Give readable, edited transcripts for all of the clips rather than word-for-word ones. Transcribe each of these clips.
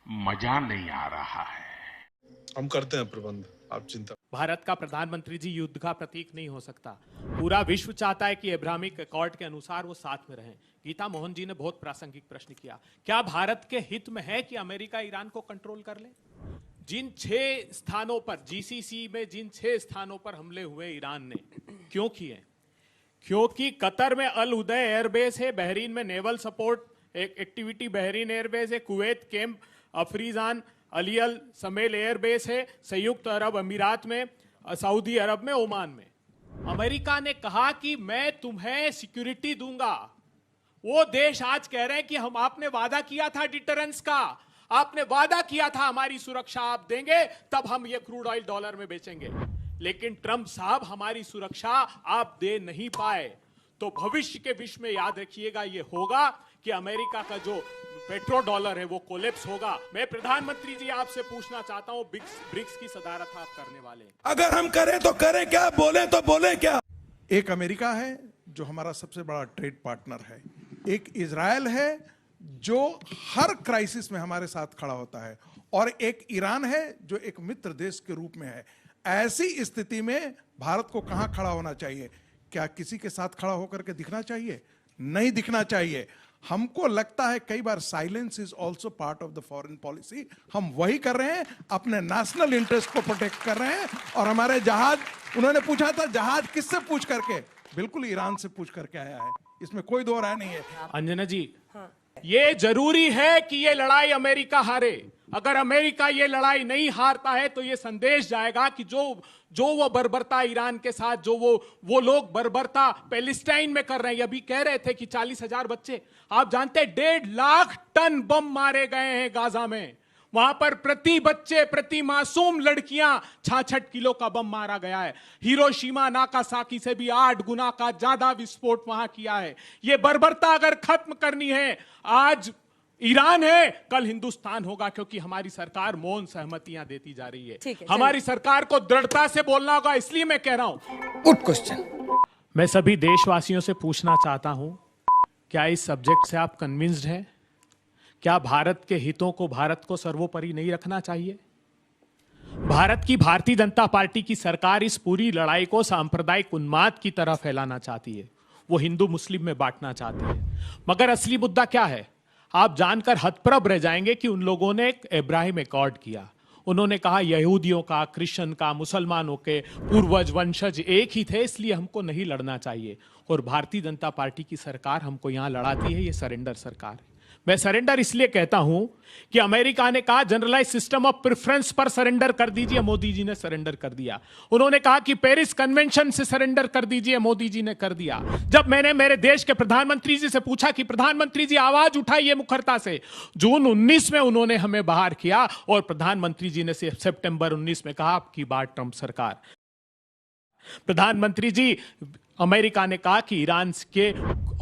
मजा नहीं आ रहा है। हम करते हैं प्रबंध, आप चिंता। भारत का प्रधानमंत्री जी युद्ध का प्रतीक नहीं हो सकता। पूरा विश्व चाहता है कि अब्राहमिक अकॉर्ड के अनुसार वो साथ में रहें। गीता मोहन जी ने बहुत प्रासंगिक प्रश्न किया, क्या भारत के हित में है कि अमेरिका ईरान को कंट्रोल कर ले? जिन 6 स्थानों पर जीसीसी में जिन 6 स्थानों पर हमले हुए ईरान ने क्यों किए? क्योंकि कतर में अल उदय एयरबेस है, बहरीन में naval support activity Bahrain airbase है, कुवैत कैंप अफरीजान अली अल समेल एयरबेस है, संयुक्त अरब अमीरात में, सऊदी अरब में, ओमान में। अमेरिका ने कहा कि मैं तुम्हें सिक्योरिटी दूंगा। वो देश आज कह रहे हैं कि हम आपने वादा किया था डिटरेंस का, आपने वादा किया था हमारी सुरक्षा आप देंगे, तब हम ये क्रूड ऑयल डॉलर में बेचेंगे। लेकिन ट्रंप साहब हमारी सुरक्षा आप दे नहीं पाए। तो भविष्य के विश्व में याद रखिएगा ये होगा कि अमेरिका का जो पेट्रो डॉलर है वो कोलैप्स होगा। मैं प्रधानमंत्री जी आपसे पूछना चाहता हूं, ब्रिक्स की सदारत आप करने वाले, अगर हम करें तो करें क्या, बोले तो बोले क्या? एक अमेरिका है जो हमारा सबसे बड़ा ट्रेड पार्टनर है, एक इजराइल है जो हर क्राइसिस में हमारे साथ खड़ा होता है, और एक ईरान है जो एक मित्र देश के रूप में है। ऐसी स्थिति में भारत को कहां खड़ा होना चाहिए? क्या किसी के साथ खड़ा होकर के दिखना चाहिए? नहीं दिखना चाहिए। हमको लगता है कई बार silence is also part of the foreign policy. हम वही कर रहे हैं, अपने नेशनल इंटरेस्ट को प्रोटेक्ट कर रहे हैं। और हमारे जहाज, उन्होंने पूछा था जहाज किससे पूछ करके, बिल्कुल ईरान से पूछ करके आया है, इसमें कोई दो राय नहीं है। अंजना जी, ये जरूरी है कि ये लड़ाई अमेरिका हारे। अगर अमेरिका ये लड़ाई नहीं हारता है तो ये संदेश जाएगा कि जो वो बर्बरता ईरान के साथ, जो वो लोग बर्बरता पैलेस्टाइन में कर रहे हैं। अभी कह रहे थे कि 40,000 बच्चे, आप जानते हैं 1.5 लाख टन बम मारे गए हैं गाजा में। वहां पर प्रति बच्चे, प्रति मासूम लड़कियां 66 किलो का बम मारा गया है। हिरोशिमा नागासाकी से भी 8 गुना का ज्यादा विस्फोट वहां किया है। यह बर्बरता अगर खत्म करनी है, आज ईरान है, कल हिंदुस्तान होगा, क्योंकि हमारी सरकार मौन सहमतियां देती जा रही है। हमारी सरकार को दृढ़ता से बोलना होगा। इसलिए मैं कह रहा हूं, गुड क्वेश्चन। मैं सभी देशवासियों से पूछना चाहता हूं, क्या इस सब्जेक्ट से आप कन्विंस्ड हैं? क्या भारत के हितों को, भारत को सर्वोपरि नहीं रखना चाहिए? भारत की भारतीय जनता पार्टी की सरकार इस पूरी लड़ाई को सांप्रदायिक उन्माद की तरह फैलाना चाहती है। वो हिंदू मुस्लिम में बांटना चाहती है। मगर असली मुद्दा क्या है? आप जानकर हतप्रभ रह जाएंगे कि उन लोगों ने एक अब्राहम अकॉर्ड किया। उन्होंने कहा यहूदियों का, क्रिश्चियन का, मुसलमानों के पूर्वज वंशज एक ही थे, इसलिए हमको नहीं लड़ना चाहिए। और भारतीय जनता पार्टी की सरकार हमको यहां लड़ाती है, ये सरेंडर सरकार है। मैं सरेंडर इसलिए कहता हूं कि अमेरिका ने कहा जनरलाइज सिस्टम ऑफ प्रेफरेंस पर सरेंडर कर दीजिए, मोदी जी ने सरेंडर कर दिया। उन्होंने कहा कि पेरिस कन्वेंशन से सरेंडर कर दीजिए, मोदी जी ने कर दिया। जब मैंने मेरे देश के प्रधानमंत्री जी से पूछा कि प्रधानमंत्री जी आवाज उठाइए मुखरता से, जून 19 में उन्होंने हमें बाहर किया और प्रधानमंत्री जी ने सितंबर 19 में कहा आपकी बात ट्रंप सरकार। प्रधानमंत्री जी, अमेरिका ने कहा कि ईरान के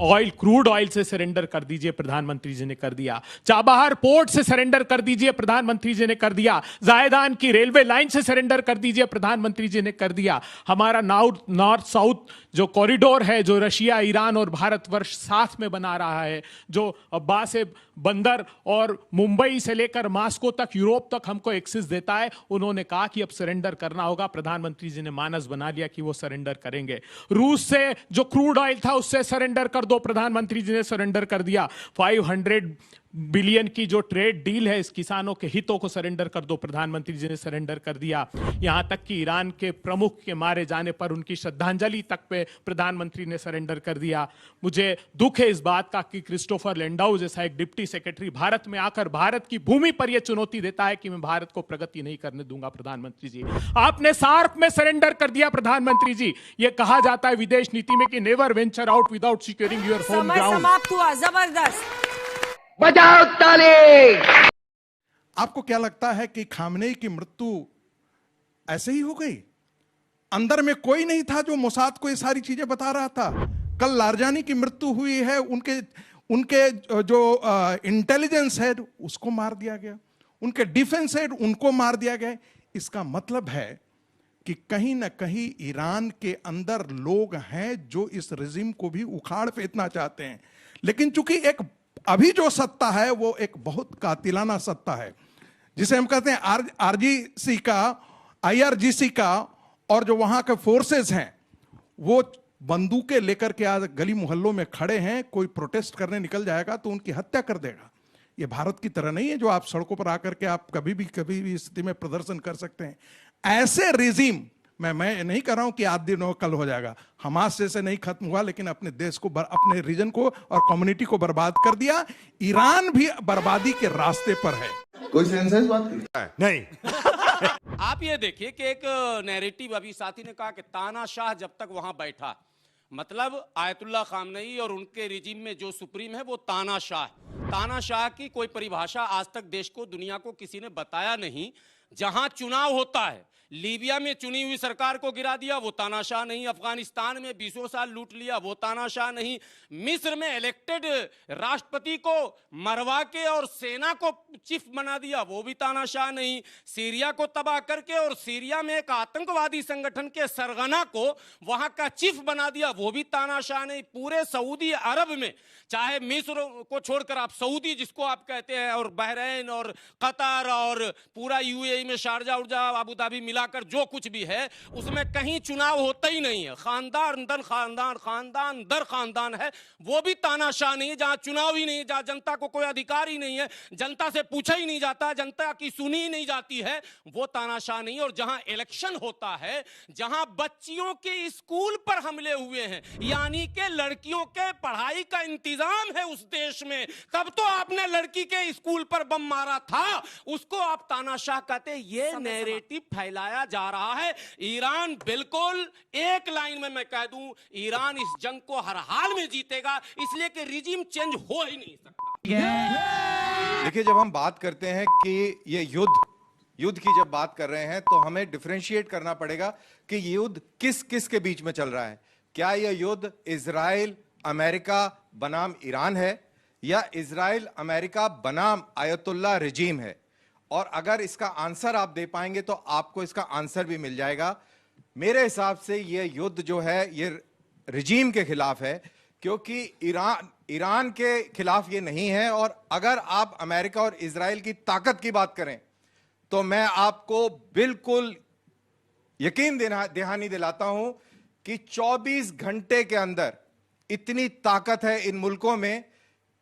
ऑयल, क्रूड ऑयल से सरेंडर कर दीजिए, प्रधानमंत्री जी ने कर दिया। चाबहार पोर्ट से सरेंडर कर दीजिए, प्रधानमंत्री जी ने कर दिया। जायदान की रेलवे लाइन से सरेंडर कर दीजिए, प्रधानमंत्री जी ने कर दिया। हमारा नॉर्थ साउथ जो कॉरिडोर है, जो रशिया, ईरान और भारतवर्ष साथ में बना रहा है, जो अब्बास बंदर और मुंबई से लेकर मास्को तक, यूरोप तक हमको एक्सेस देता है, उन्होंने कहा कि अब सरेंडर करना होगा। प्रधानमंत्री जी ने मानस बना लिया कि वो सरेंडर करेंगे। रूस से जो क्रूड ऑयल था उससे सरेंडर कर दो, प्रधानमंत्री जी ने सरेंडर कर दिया। 500 बिलियन की जो ट्रेड डील है, इस किसानों के हितों को सरेंडर कर दो, प्रधानमंत्री जी ने सरेंडर कर दिया। यहां तक कि ईरान के प्रमुख के मारे जाने पर उनकी श्रद्धांजलि तक पे प्रधानमंत्री ने सरेंडर कर दिया। मुझे दुख है इस बात का कि क्रिस्टोफर लैंडाउ जैसा एक डिप्टी सेक्रेटरी भारत में आकर भारत की भूमि पर यह चुनौती देता है कि मैं भारत को प्रगति नहीं करने दूंगा। प्रधानमंत्री जी, आपने सार्क में सरेंडर कर दिया। प्रधानमंत्री जी, यह कहा जाता है विदेश नीति में कि never venture out without securing your home ground. समाप्त हुआ, जबरदस्त। बजाओ ताली। आपको क्या लगता है कि खामनेई की मृत्यु ऐसे ही हो गई? अंदर में कोई नहीं था जो मोसाद को ये सारी चीजें बता रहा था? कल लारजानी की मृत्यु हुई है, उनके जो इंटेलिजेंस हेड उसको मार दिया गया, उनके डिफेंस हेड उनको मार दिया गया। इसका मतलब है कि कहीं ना कहीं ईरान के अंदर लोग हैं जो इस रिजिम को भी उखाड़ फेंकना चाहते हैं। लेकिन चूंकि एक अभी जो सत्ता है वो एक बहुत कातिलाना सत्ता है। जिसे हम कहते हैं आरजीसी का, आईआरजीसी का, और जो वहां के फोर्सेस हैं वो बंदूकें लेकर के आज गली मोहल्लों में खड़े हैं। कोई प्रोटेस्ट करने निकल जाएगा तो उनकी हत्या कर देगा। ये भारत की तरह नहीं है जो आप सड़कों पर आकर के आप कभी भी स्थिति में प्रदर्शन कर सकते हैं। ऐसे रिजीम मैं नहीं कह रहा हूं कि आज दिन हो कल हो जाएगा, हमास जैसे नहीं खत्म हुआ, लेकिन अपने देश को, अपने रीजन को और कम्युनिटी को बर्बाद कर दिया। ईरान भी बर्बादी के रास्ते पर है। कोई सेंस है इस बात की? नहीं। आप ये देखिए कि एक नैरेटिव, अभी साथी ने कहा कि तानाशाह जब तक वहां बैठा, मतलब आयतुल्लाह खामनेई और उनके रिजीम में जो सुप्रीम है वो तानाशाह। तानाशाह की कोई परिभाषा आज तक देश को, दुनिया को किसी ने बताया नहीं। जहां चुनाव होता है, लीबिया में चुनी हुई सरकार को गिरा दिया, वो तानाशाह नहीं। अफगानिस्तान में 20 साल लूट लिया, वो तानाशाह नहीं। मिस्र में इलेक्टेड राष्ट्रपति को मरवा के और सेना को चीफ बना दिया, वो भी तानाशाह नहीं। सीरिया को तबाह करके और सीरिया में एक आतंकवादी संगठन के सरगना को वहां का चीफ बना दिया, वो भी तानाशाह नहीं। पूरे सऊदी अरब में, चाहे मिस्र को छोड़कर आप सऊदी जिसको आप कहते हैं, और बहरीन और कतर और पूरा यूएई में शारजा उर्जा अबू धाबी मिलाकर जो कुछ भी है, उसमें कहीं चुनाव होता ही नहीं है। खानदान दर खानदान, खानदान दर खानदान है, वो भी तानाशाह नहीं है। जहां चुनाव ही नहीं है, जहां जनता को कोई अधिकार ही नहीं है, जनता से पूछा ही नहीं जाता, जनता की सुनी ही नहीं जाती है, वो तानाशाह नहीं। और जहां इलेक्शन होता है, जहां बच्चियों के स्कूल पर हमले हुए हैं, यानी कि लड़कियों के पढ़ाई का इंतजाम है उस देश में, तब तो आपने लड़की के स्कूल पर बम मारा था, उसको आप तानाशाह कहते। ये नैरेटिव फैलाया जा रहा है। ईरान बिल्कुल एक लाइन में मैं कह दूं, ईरान इस जंग को हर हाल में जीतेगा, इसलिए कि रिजीम चेंज हो ही नहीं सकता। देखिए, जब हम बात करते हैं कि ये युद्ध की जब बात कर रहे हैं, तो हमें डिफरेंशिएट करना पड़ेगा कि ये युद्ध किस किस के बीच में चल रहा है। क्या यह युद्ध इजराइल अमेरिका बनाम ईरान है, या इजराइल अमेरिका बनाम आयतुल्लाह रजीम है? और अगर इसका आंसर आप दे पाएंगे तो आपको इसका आंसर भी मिल जाएगा। मेरे हिसाब से यह युद्ध जो है ये रजीम के खिलाफ है, क्योंकि ईरान के खिलाफ ये नहीं है। और अगर आप अमेरिका और इजराइल की ताकत की बात करें तो मैं आपको बिल्कुल यकीन दहानी दिलाता हूं कि 24 घंटे के अंदर इतनी ताकत है इन मुल्कों में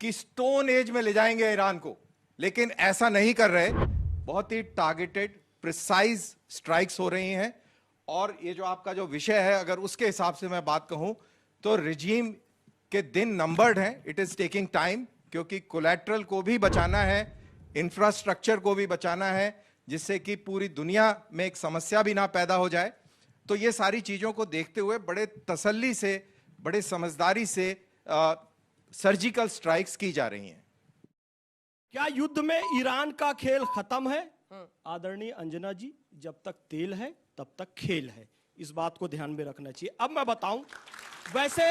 कि स्टोन एज में ले जाएंगे ईरान को। लेकिन ऐसा नहीं कर रहे। बहुत ही टारगेटेड, प्रिसाइज स्ट्राइक्स हो रही हैं। और ये जो आपका जो विषय है, अगर उसके हिसाब से मैं बात कहूं तो रिजीम के दिन नंबर्ड हैं। इट इज टेकिंग टाइम, क्योंकि कोलैटरल को भी बचाना है, इंफ्रास्ट्रक्चर को भी बचाना है, जिससे कि पूरी दुनिया में एक समस्या भी ना पैदा हो जाए। तो ये सारी चीजों को देखते हुए बड़े तसल्ली से, बड़े समझदारी से सर्जिकल स्ट्राइक्स की जा रही हैं। क्या युद्ध में ईरान का खेल खत्म है? आदरणीय अंजना जी, जब तक तेल है तब तक खेल है, इस बात को ध्यान में रखना चाहिए। अब मैं बताऊं, वैसे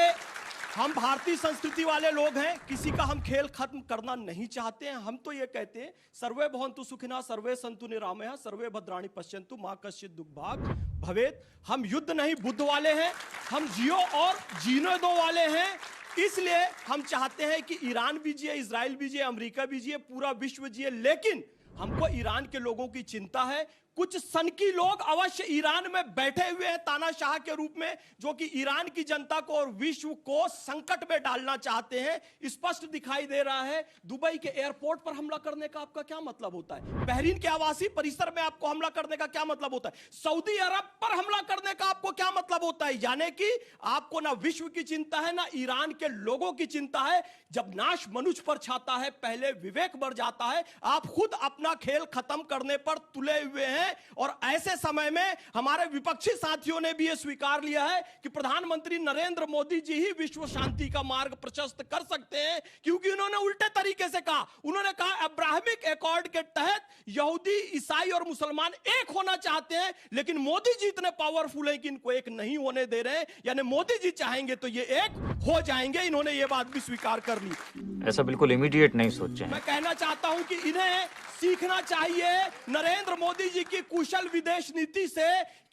हम भारतीय संस्कृति वाले लोग हैं, किसी का हम खेल खत्म करना नहीं चाहते हैं। हम तो ये कहते हैं, सर्वे भवन्तु सुखिनः, सर्वे सन्तु निरामयः, सर्वे भद्राणि पश्यन्तु, मा कश्चित् दुर्भाग् भवेत्। हम युद्ध नहीं बुद्ध वाले हैं, हम जियो और जीने दो वाले हैं। इसलिए हम चाहते हैं कि ईरान भी जिए, इजराइल भी जिए, अमेरिका भी जिए, पूरा विश्व जिए। लेकिन हमको ईरान के लोगों की चिंता है। कुछ सनकी लोग अवश्य ईरान में बैठे हुए हैं तानाशाह के रूप में, जो कि ईरान की जनता को और विश्व को संकट में डालना चाहते हैं। स्पष्ट दिखाई दे रहा है। दुबई के एयरपोर्ट पर हमला करने का आपका क्या मतलब होता है? बहरीन के आवासीय परिसर में आपको हमला करने का क्या मतलब होता है? सऊदी अरब पर हमला करने का आपको क्या मतलब होता है? यानी कि आपको ना विश्व की चिंता है, ना ईरान के लोगों की चिंता है। जब नाश मनुष्य पर छाता है, पहले विवेक बढ़ जाता है। आप खुद अपना खेल खत्म करने पर तुले हुए हैं। और ऐसे समय में हमारे विपक्षी साथियों ने भी यह स्वीकार लिया है कि प्रधानमंत्री नरेंद्र मोदी जी ही विश्व शांति का मार्ग प्रशस्त कर सकते हैं, क्योंकि उन्होंने उल्टे तरीके से कहा। उन्होंने कहा अब्राहमिक एकॉर्ड के तहत यहूदी, ईसाई और मुसलमान एक होना चाहते हैं, लेकिन मोदी जी इतने पावरफुल हैं कि इनको एक नहीं होने दे रहे हैं। यानी मोदी जी चाहेंगे तो ये एक हो जाएंगे। इन्होंने ये बात भी स्वीकार कर ली। ऐसा बिल्कुल इमीडिएट नहीं सोचे। मैं कहना चाहता हूं कि इन्हें सीखना चाहिए नरेंद्र मोदी जी की कुशल विदेश नीति से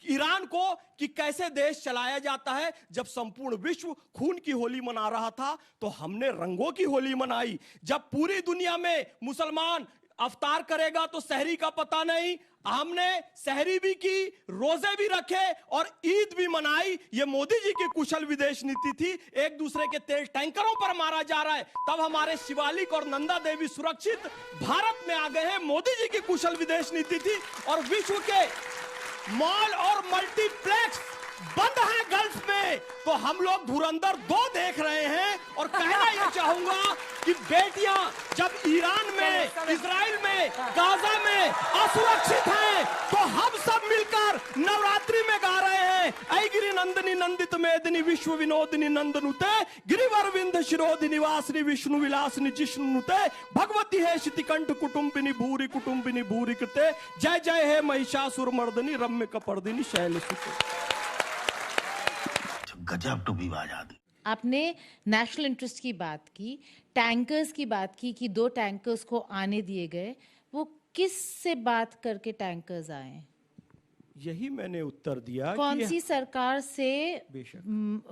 ईरान को, कि कैसे देश चलाया जाता है। जब संपूर्ण विश्व खून की होली मना रहा था तो हमने रंगों की होली मनाई। जब पूरी दुनिया में मुसलमान अवतार करेगा तो सहरी का पता नहीं। हमने सहरी भी की, रोजे भी रखे और ईद भी मनाई। ये मोदी जी की कुशल विदेश नीति थी। एक दूसरे के तेल टैंकरों पर मारा जा रहा है, तब हमारे शिवालिक और नंदा देवी सुरक्षित भारत में आ गए हैं। मोदी जी की कुशल विदेश नीति थी। और विश्व के मॉल और मल्टीप्लेक्स बंद हैं गल्फ में, तो हम लोग धुरंधर 2 देख रहे हैं। और कहना यह चाहूंगा कि बेटियां जब ईरान में, इजराइल में, गाजा में असुरक्षित हैं, तो हम सब मिलकर नवरात्रि में गा रहे हैं, ऐ गिरि नंदिनी नंदित मेदिनी विश्व विनोदिनी नंदनुते गिरिवरविंद शिरोधि वासिनी विष्णु विलासिनी जिष्णुनुते भगवती है शितिकंठ कुटुंबिनी भूरि कृते जय जय है महिषासुर मर्दनी रम्य कपर्दिनी शैल सुते। गजब टू बात। आपने नेशनल इंटरेस्ट की बात की, टैंकर्स की बात की कि 2 टैंकर्स को आने दिए गए। वो किस से बात करके टैंकर्स आए? यही मैंने उत्तर दिया। कौन सी सरकार से? बेशक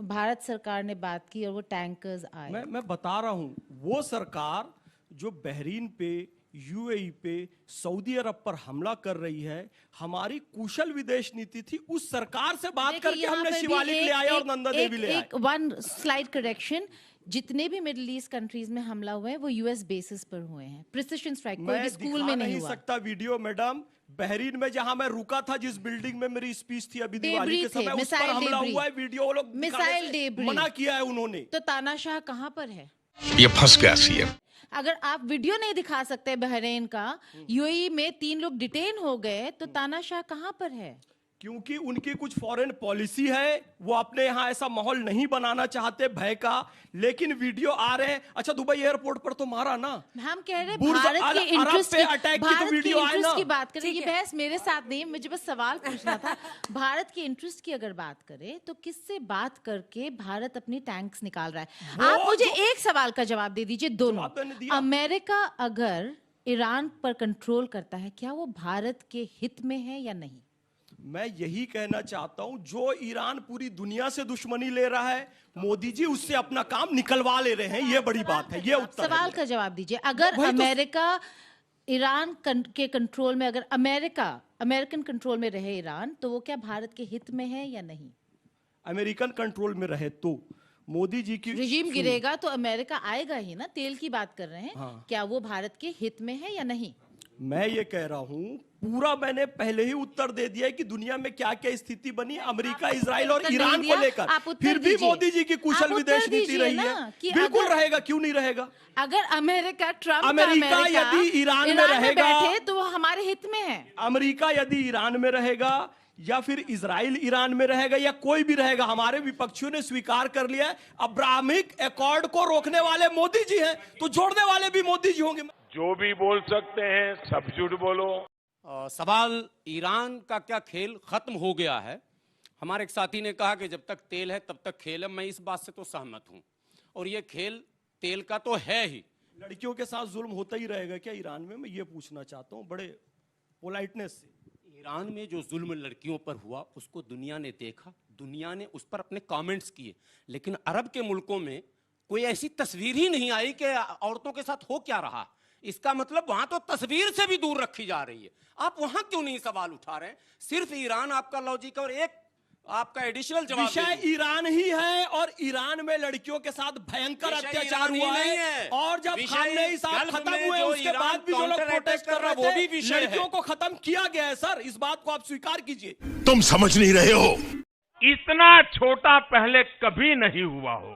भारत सरकार ने बात की और वो टैंकर्स आए। मैं बता रहा हूं, वो सरकार जो बहरीन पे, यूएई पे, सऊदी अरब पर हमला कर रही है, हमारी कुशल विदेश नीति थी। उस सरकार से बात करके हमने शिवालिक ले आए और नंदा देवी ले आए। वन स्लाइड करेक्शन, जितने भी मिडिल ईस्ट कंट्रीज में हमला हुए हैं वो यूएस बेसिस पर हुए हैं। प्रिसिशन स्ट्राइक कोई भी स्कूल में नहीं हुआ। सकता वीडियो मैडम, बहरीन में जहां मैं रुका था, जिस बिल्डिंग में मेरी स्पीच थी अभी दिवाली के समय, उस पर हमला हुआ है। वीडियो वो लोग मिसाइल डेब्री मना किया है उन्होंने। तो तानाशाह कहां पर है? ये फंस गया सीएम। अगर आप वीडियो नहीं दिखा सकते बहरीन का, यूएई में 3 लोग डिटेन हो गए, तो तानाशाह कहां पर है? क्योंकि उनकी कुछ फॉरेन पॉलिसी है, वो अपने यहाँ ऐसा माहौल नहीं बनाना चाहते भय का। लेकिन वीडियो आ रहे हैं। अच्छा, दुबई एयरपोर्ट पर तो मारा ना। हम कह रहे हैं भारत के इंटरेस्ट की बात करें। ये बहस मेरे साथ नहीं, मुझे बस सवाल पूछना था। भारत के इंटरेस्ट की अगर बात करें तो किससे बात करके भारत अपनी टैंक्स निकाल रहा है? आप मुझे एक सवाल का जवाब दे दीजिए, दोनों। अमेरिका अगर ईरान पर कंट्रोल करता है, क्या वो भारत के हित में है या नहीं? मैं यही कहना चाहता हूं, जो ईरान पूरी दुनिया से दुश्मनी ले रहा है, मोदी जी उससे अपना काम निकलवा ले रहे हैं। ये बड़ी बात है। ये उत्तर सवाल का जवाब दीजिए। अगर अमेरिका ईरान के कंट्रोल में, अगर अमेरिकन कंट्रोल में रहे ईरान, तो वो क्या भारत के हित में है या नहीं? अमेरिकन कंट्रोल में रहे तो मोदी जी की रिजीम गिरेगा तो अमेरिका आएगा ही ना। तेल की बात कर रहे हैं। हाँ। क्या वो भारत के हित में है या नहीं? मैं ये कह रहा हूं, पूरा मैंने पहले ही उत्तर दे दिया है कि दुनिया में क्या क्या स्थिति बनी अमेरिका, इजराइल और ईरान को लेकर। फिर भी मोदी जी की कुशल विदेश नीति रही है। बिल्कुल रहेगा, क्यों नहीं रहेगा? अगर अमेरिका, ट्रम्प अमेरिका यदि ईरान में रहेगा तो वो हमारे हित में है। अमेरिका यदि ईरान में रहेगा, या फिर इजराइल ईरान में रहेगा, या कोई भी रहेगा, हमारे विपक्षियों ने स्वीकार कर लिया है अब्राहमिक एकॉर्ड को रोकने वाले मोदी जी हैं, तो जोड़ने वाले भी मोदी जी होंगे। जो भी बोल सकते हैं सब झूठ बोलो। सवाल ईरान का क्या खेल खत्म हो गया है? हमारे एक साथी ने कहा कि जब तक तेल है तब तक खेल है। मैं इस बात से तो सहमत हूं, और ये खेल तेल का तो है ही। लड़कियों के साथ जुल्म होता ही रहेगा क्या ईरान में? मैं ये पूछना चाहता हूं बड़े पोलाइटनेस से। ईरान में जो जुल्म लड़कियों पर हुआ उसको दुनिया ने देखा, दुनिया ने उस पर अपने कमेंट्स किए। लेकिन अरब के मुल्कों में कोई ऐसी तस्वीर ही नहीं आई कि औरतों के साथ हो क्या रहा। इसका मतलब वहां तो तस्वीर से भी दूर रखी जा रही है। आप वहां क्यों नहीं सवाल उठा रहे हैं? सिर्फ ईरान आपका लॉजिक, और एक आपका एडिशनल जवाब। विषय ईरान ही है, और ईरान में लड़कियों के साथ भयंकर अत्याचार हुआ है। और जब खामनेई साहब खत्म हुए उसके बाद भी जो लोग प्रोटेस्ट कर रहे थे, लड़कियों को खत्म किया गया है। सर, इस बात को आप स्वीकार कीजिए। तुम समझ नहीं रहे हो। इतना छोटा पहले कभी नहीं हुआ हो।